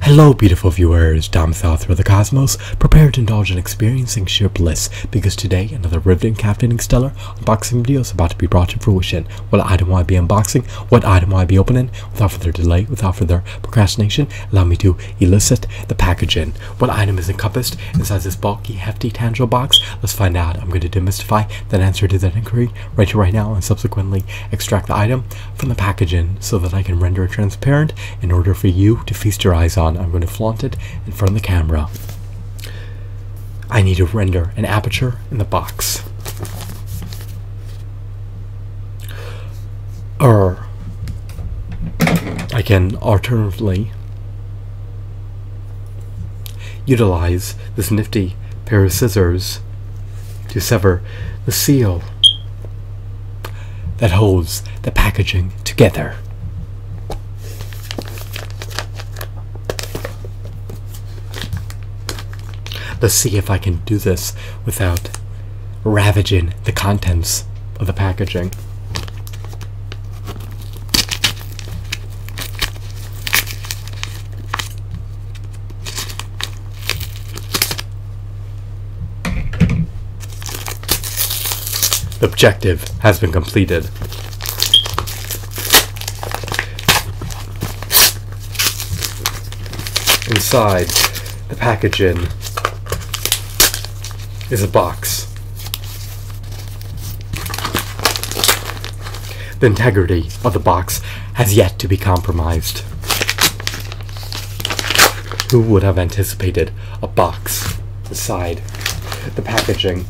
Hello beautiful viewers, Dom through the cosmos, prepare to indulge in experiencing sheer bliss, because today another riveting, captivating, stellar unboxing video is about to be brought to fruition. What item will I be unboxing? What item will I be opening? Without further delay, without further procrastination, allow me to elicit the packaging. What item is encompassed inside this bulky, hefty, tangible box? Let's find out. I'm going to demystify that answer to that inquiry right now and subsequently extract the item from the packaging so that I can render it transparent in order for you to feast your eyes on. I'm going to flaunt it in front of the camera. I need to render an aperture in the box. Or I can alternatively utilize this nifty pair of scissors to sever the seal that holds the packaging together. Let's see if I can do this without ravaging the contents of the packaging. The objective has been completed. Inside the packaging is a box. The integrity of the box has yet to be compromised. Who would have anticipated a box inside the packaging?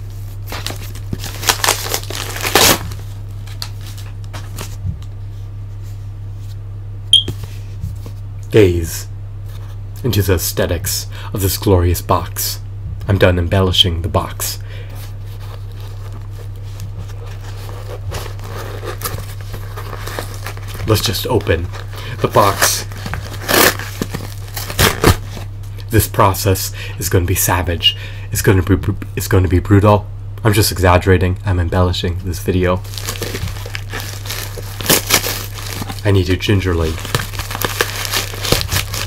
Gaze into the aesthetics of this glorious box. I'm done embellishing the box. Let's just open the box. This process is going to be savage. It's going to be brutal. I'm just exaggerating. I'm embellishing this video. I need to gingerly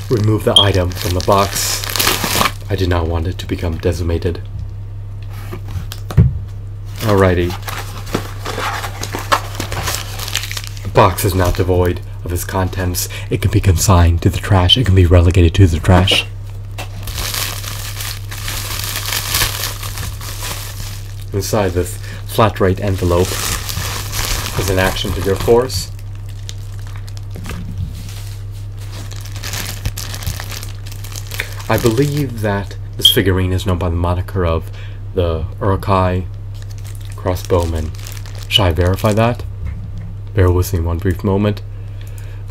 remove the item from the box. I did not want it to become decimated. Alrighty. The box is not devoid of its contents. It can be consigned to the trash. It can be relegated to the trash. Inside this flat rate envelope is an action figure force. I believe that this figurine is known by the moniker of the Uruk-hai Crossbowman. Shall I verify that? Bear with me one brief moment.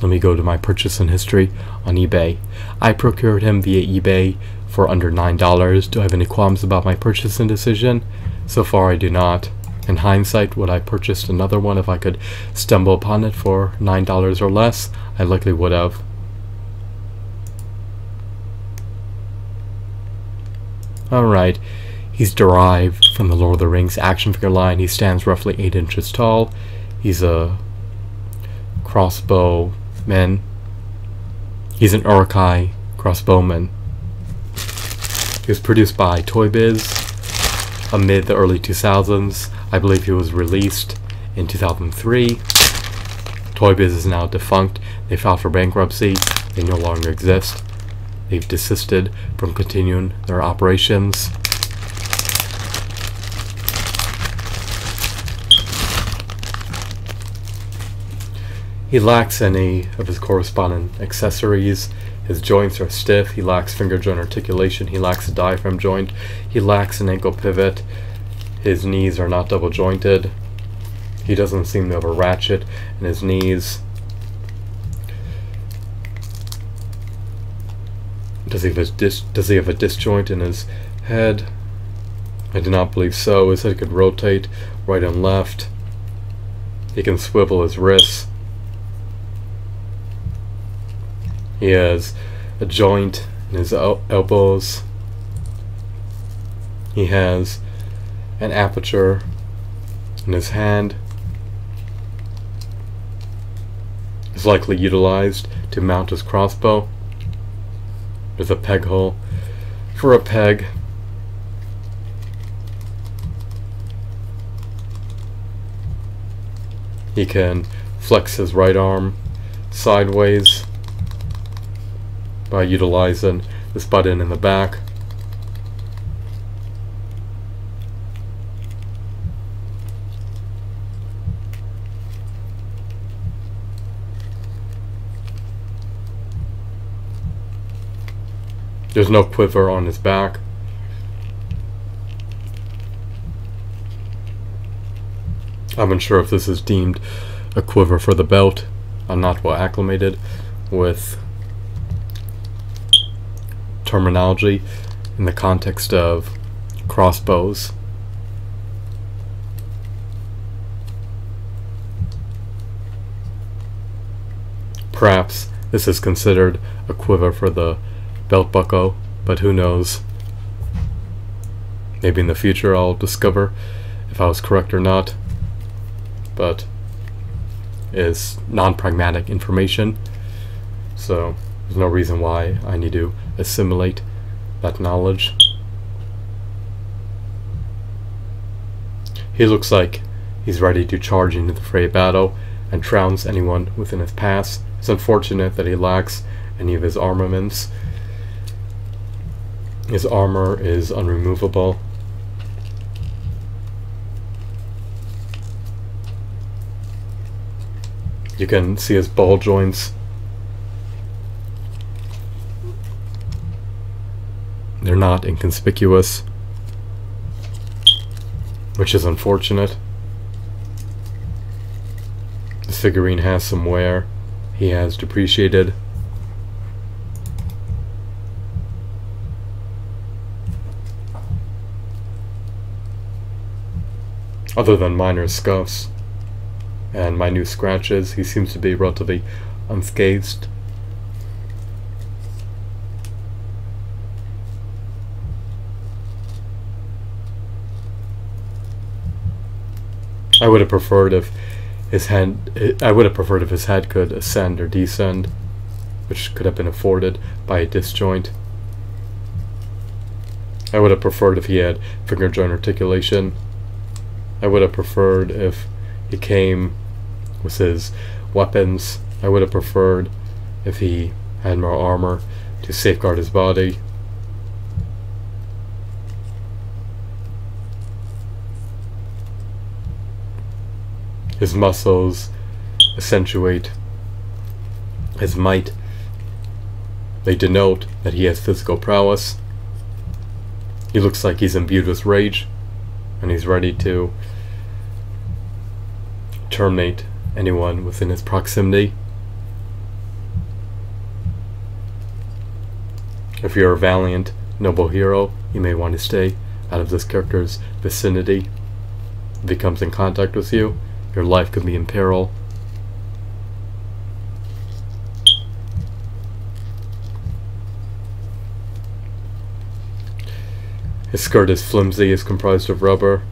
Let me go to my purchase in history on eBay. I procured him via eBay for under $9. Do I have any qualms about my purchasing decision? So far I do not. In hindsight, would I purchase another one if I could stumble upon it for $9 or less? I likely would have. Alright, he's derived from the Lord of the Rings action figure line. He stands roughly 8 inches tall. He's a crossbowman. He's an Uruk-hai Crossbowman. He was produced by Toy Biz amid the early 2000s. I believe he was released in 2003. Toy Biz is now defunct. They filed for bankruptcy. They no longer exist. They've desisted from continuing their operations. He lacks any of his corresponding accessories. His joints are stiff. He lacks finger joint articulation. He lacks a diaphragm joint. He lacks an ankle pivot. His knees are not double jointed. He doesn't seem to have a ratchet in his knees. Does he have a disc joint in his head? I do not believe so. His head could rotate right and left. He can swivel his wrists. He has a joint in his elbows. He has an aperture in his hand. Is likely utilized to mount his crossbow. There's a peg hole for a peg. He can flex his right arm sideways by utilizing this button in the back. There's no quiver on his back. I'm unsure if this is deemed a quiver for the belt. I'm not well acclimated with terminology in the context of crossbows. Perhaps this is considered a quiver for the belt buckle, but who knows? Maybe in the future I'll discover if I was correct or not. But it's non-pragmatic information, so there's no reason why I need to assimilate that knowledge. He looks like he's ready to charge into the fray battle and trounce anyone within his path. It's unfortunate that he lacks any of his armaments. His armor is unremovable. You can see his ball joints. They're not inconspicuous, which is unfortunate. This figurine has some wear. He has depreciated. Other than minor scuffs and minute scratches, he seems to be relatively unscathed. I would have preferred if his head could ascend or descend, which could have been afforded by a disjoint. I would have preferred if he had finger joint articulation. I would have preferred if he came with his weapons. I would have preferred if he had more armor to safeguard his body. His muscles accentuate his might. They denote that he has physical prowess. He looks like he's imbued with rage, and he's ready to terminate anyone within his proximity. If you're a valiant, noble hero, you may want to stay out of this character's vicinity. If he comes in contact with you, your life could be in peril. His skirt is flimsy, is comprised of rubber.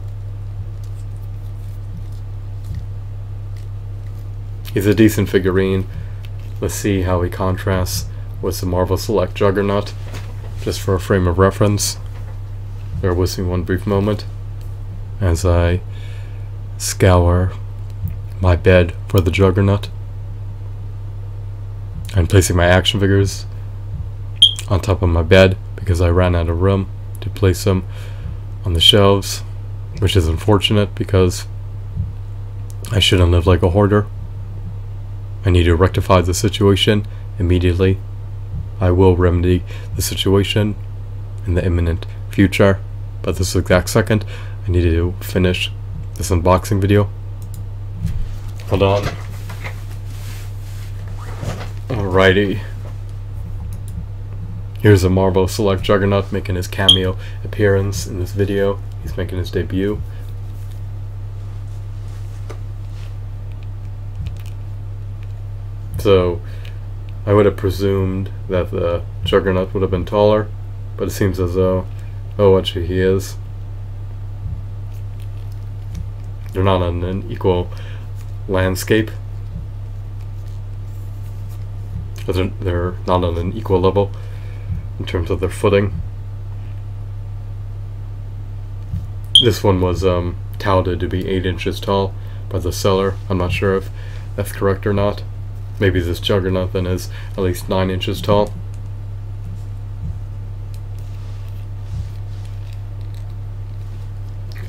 He's a decent figurine. Let's see how he contrasts with the Marvel Select Juggernaut, just for a frame of reference. Bear with me one brief moment as I scour my bed for the Juggernaut. I'm placing my action figures on top of my bed because I ran out of room to place them on the shelves, which is unfortunate because I shouldn't live like a hoarder. I need to rectify the situation immediately. I will remedy the situation in the imminent future, but this exact second I need to finish this unboxing video. Hold on. Alrighty. Here's a Marvel Select Juggernaut making his cameo appearance in this video. He's making his debut. So, I would have presumed that the Juggernaut would have been taller, but it seems as though, oh, actually he is. They're not on an equal landscape. They're not on an equal level. in terms of their footing. This one was touted to be 8 inches tall by the seller. I'm not sure if that's correct or not. Maybe this Juggernaut then is at least 9 inches tall.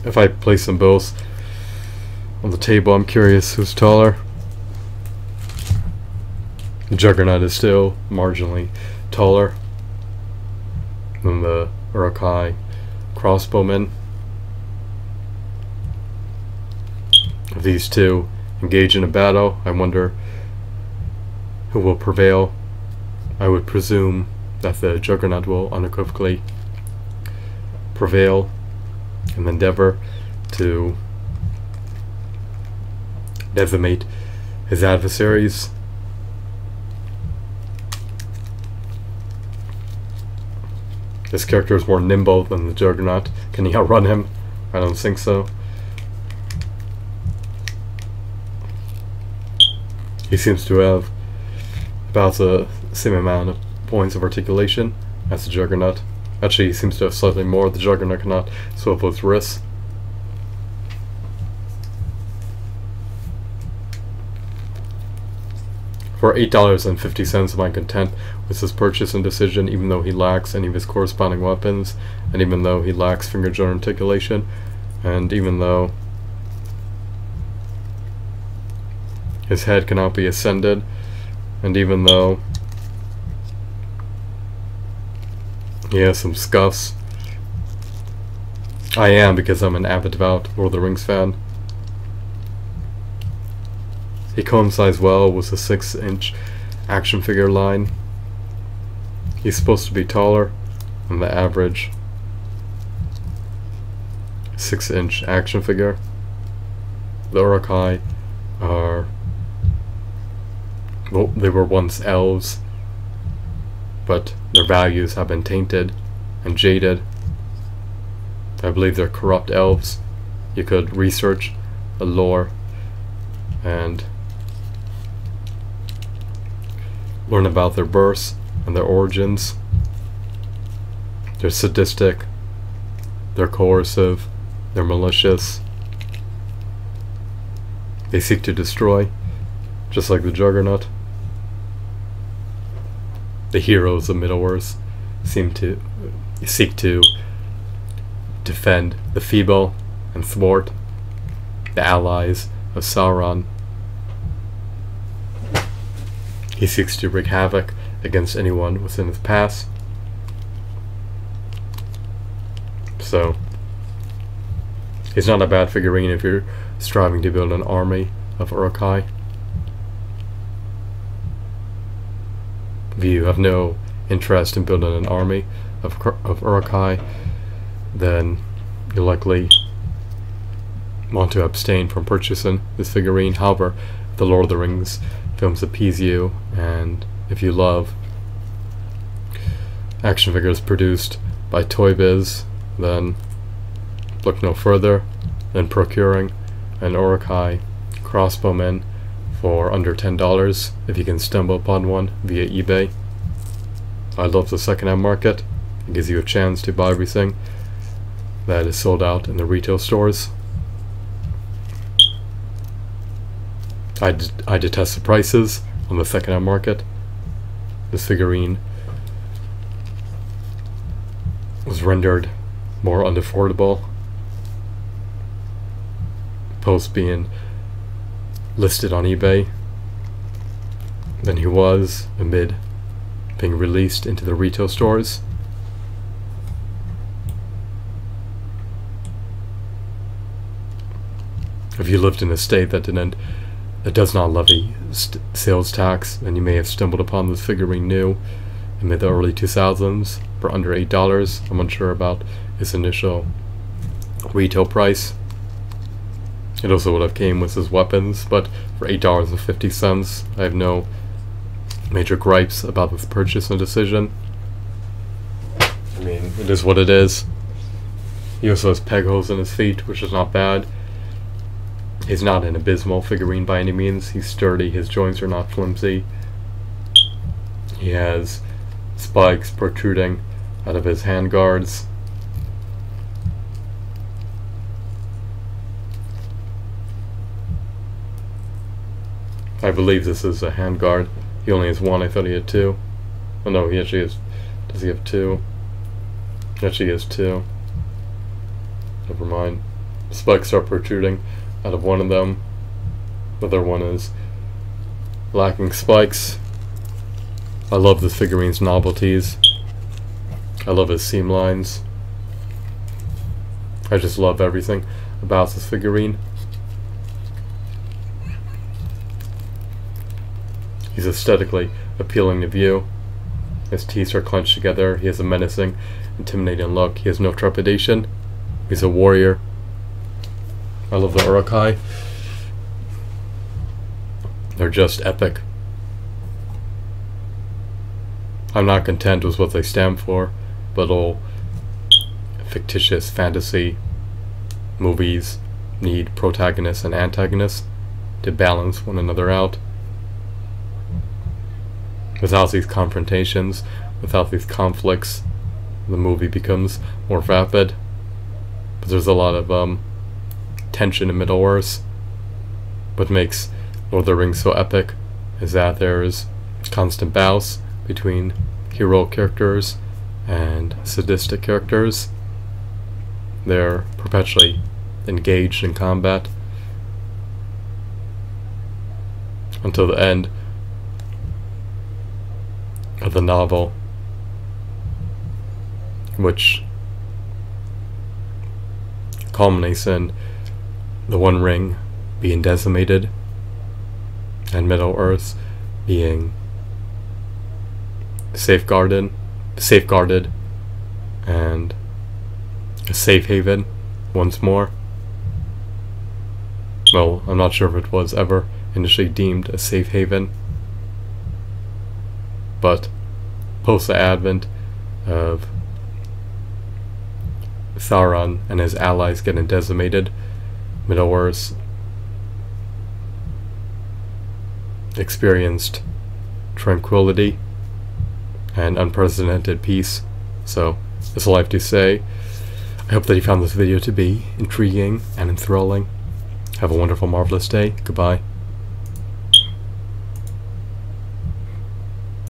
If I place them both on the table, I'm curious who's taller. The Juggernaut is still marginally taller than the Uruk-hai Crossbowman. If these two engage in a battle, I wonder who will prevail. I would presume that the Juggernaut will unequivocally prevail in the endeavor to decimate his adversaries. This character is more nimble than the Juggernaut. Can he outrun him? I don't think so. He seems to have about the same amount of points of articulation as the Juggernaut. Actually, he seems to have slightly more. The Juggernaut cannot swivel his wrists. For $8.50, am I content with his purchase and decision, even though he lacks any of his corresponding weapons, and even though he lacks finger joint articulation, and even though his head cannot be ascended, and even though he has some scuffs. I am, because I'm an avid devout Lord of the Rings fan. He coincides well with the 6-inch action figure line. He's supposed to be taller than the average 6-inch action figure. The Uruk-hai are, well, they were once elves, but their values have been tainted and jaded. I believe they're corrupt elves. You could research the lore and learn about their births and their origins. They're sadistic, they're coercive, they're malicious. They seek to destroy, just like the Juggernaut. The heroes of Middle-earth seek to defend the feeble and thwart the allies of Sauron. He seeks to wreak havoc against anyone within his path. So, he's not a bad figurine if you're striving to build an army of Uruk-hai. If you have no interest in building an army of Uruk-hai, then you'll likely want to abstain from purchasing this figurine. However, if the Lord of the Rings films appease you, and if you love action figures produced by Toy Biz, then look no further than procuring an Uruk-hai Crossbowman for under $10 if you can stumble upon one via eBay. I love the secondhand market. It gives you a chance to buy everything that is sold out in the retail stores. I detest the prices on the secondhand market. This figurine was rendered more unaffordable post being listed on eBay than he was amid being released into the retail stores. If you lived in a state that does not levy sales tax, then you may have stumbled upon this figurine new in the early 2000s for under $8. I'm unsure about its initial retail price. It also would have came with his weapons, but for $8.50, I have no major gripes about this purchase and decision. I mean, it is what it is. He also has peg holes in his feet, which is not bad. He's not an abysmal figurine by any means. He's sturdy, his joints are not flimsy. He has spikes protruding out of his handguards. I believe this is a handguard. He only has one. I thought he had two. Oh no, he actually has. Does he have two? He actually has two. Never mind. Spikes are protruding out of one of them. The other one is lacking spikes. I love this figurine's novelties. I love his seam lines. I just love everything about this figurine. He's aesthetically appealing to view. His teeth are clenched together. He has a menacing, intimidating look. He has no trepidation. He's a warrior. I love the Uruk-hai. They're just epic. I'm not content with what they stand for, but all fictitious fantasy movies need protagonists and antagonists to balance one another out. Without these confrontations, without these conflicts, the movie becomes more vapid. But there's a lot of tension in Middle-earth. What makes Lord of the Rings so epic is that there's constant bouts between heroic characters and sadistic characters. They're perpetually engaged in combat until the end of the novel, which culminates in the One Ring being decimated and Middle-earth being safeguarded and a safe haven once more. Well, I'm not sure if it was ever initially deemed a safe haven, but post the advent of Sauron and his allies getting decimated, Middle-earth experienced tranquility and unprecedented peace. So that's all I have to say. I hope that you found this video to be intriguing and enthralling. Have a wonderful, marvelous day. Goodbye.